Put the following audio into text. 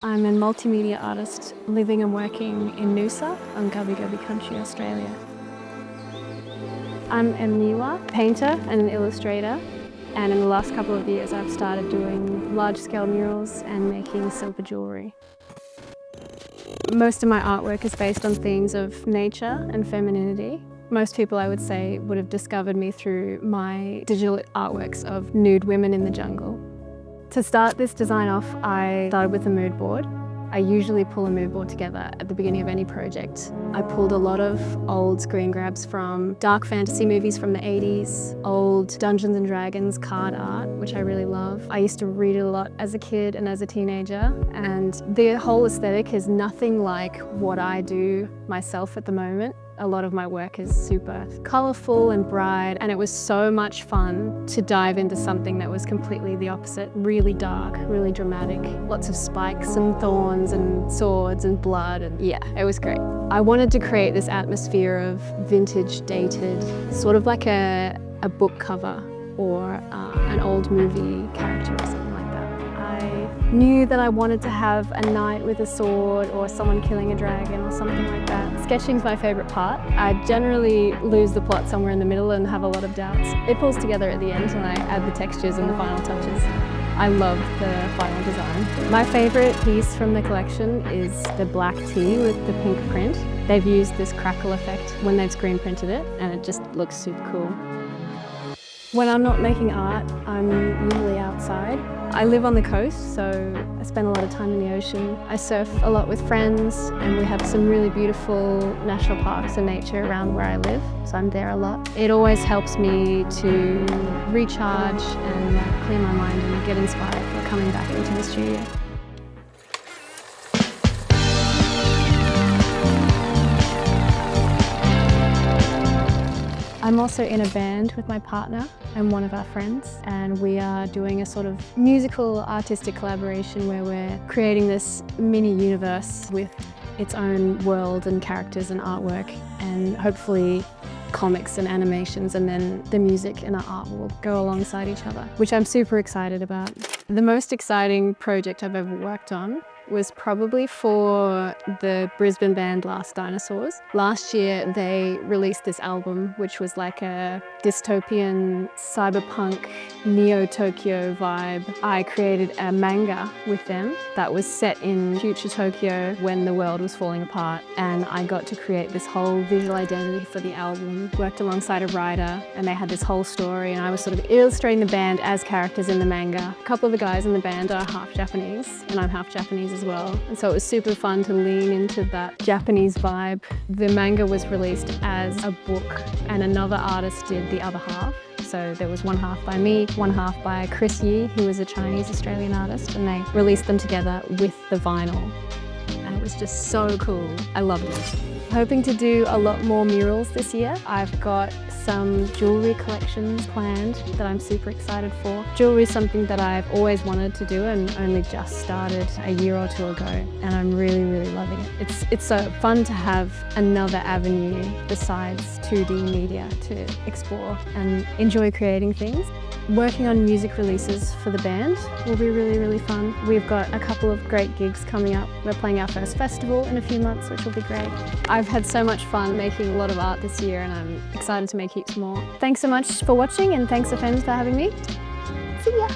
I'm a multimedia artist living and working in Noosa on Gubbi Gubbi Country, Australia. I'm Em Niwa, painter and an illustrator, and in the last couple of years I've started doing large-scale murals and making silver jewellery. Most of my artwork is based on themes of nature and femininity. Most people, I would say, would have discovered me through my digital artworks of nude women in the jungle. To start this design off, I started with a mood board. I usually pull a mood board together at the beginning of any project. I pulled a lot of old screen grabs from dark fantasy movies from the 80s, old Dungeons and Dragons card art, which I really love. I used to read it a lot as a kid and as a teenager, and the whole aesthetic is nothing like what I do myself at the moment. A lot of my work is super colourful and bright, and it was so much fun to dive into something that was completely the opposite, really dark, really dramatic. Lots of spikes and thorns and swords and blood, and yeah, it was great. I wanted to create this atmosphere of vintage, dated, sort of like a book cover or an old movie character or something like that. I knew that I wanted to have a knight with a sword or someone killing a dragon or something like that. Sketching's my favourite part. I generally lose the plot somewhere in the middle and have a lot of doubts. It pulls together at the end and I add the textures and the final touches. I love the final design. My favourite piece from the collection is the black tee with the pink print. They've used this crackle effect when they've screen printed it, and it just looks super cool. When I'm not making art, I'm usually outside. I live on the coast, so I spend a lot of time in the ocean. I surf a lot with friends, and we have some really beautiful national parks and nature around where I live, so I'm there a lot. It always helps me to recharge and clear my mind and get inspired for coming back into the studio. I'm also in a band with my partner and one of our friends, and we are doing a sort of musical artistic collaboration where we're creating this mini universe with its own world and characters and artwork, and hopefully comics and animations, and then the music and the art will go alongside each other, which I'm super excited about. The most exciting project I've ever worked on was probably for the Brisbane band Last Dinosaurs. Last year they released this album which was like a dystopian cyberpunk neo-Tokyo vibe. I created a manga with them that was set in future Tokyo when the world was falling apart, and I got to create this whole visual identity for the album. Worked alongside a writer and they had this whole story, and I was sort of illustrating the band as characters in the manga. A couple of the guys in the band are half Japanese and I'm half Japanese as well, and so it was super fun to lean into that Japanese vibe. The manga was released as a book and another artist did the other half. So there was one half by me, one half by Chris Yi, who was a Chinese-Australian artist, and they released them together with the vinyl. And it was just so cool. I loved it. Hoping to do a lot more murals this year. I've got some jewellery collections planned that I'm super excited for. Jewellery is something that I've always wanted to do and only just started a year or two ago, and I'm really, really loving it. It's so fun to have another avenue besides 2D media to explore and enjoy creating things. Working on music releases for the band will be really, really fun. We've got a couple of great gigs coming up. We're playing our first festival in a few months, which will be great. I've had so much fun making a lot of art this year, and I'm excited to make heaps more. Thanks so much for watching, and thanks AFENDS for having me. See ya!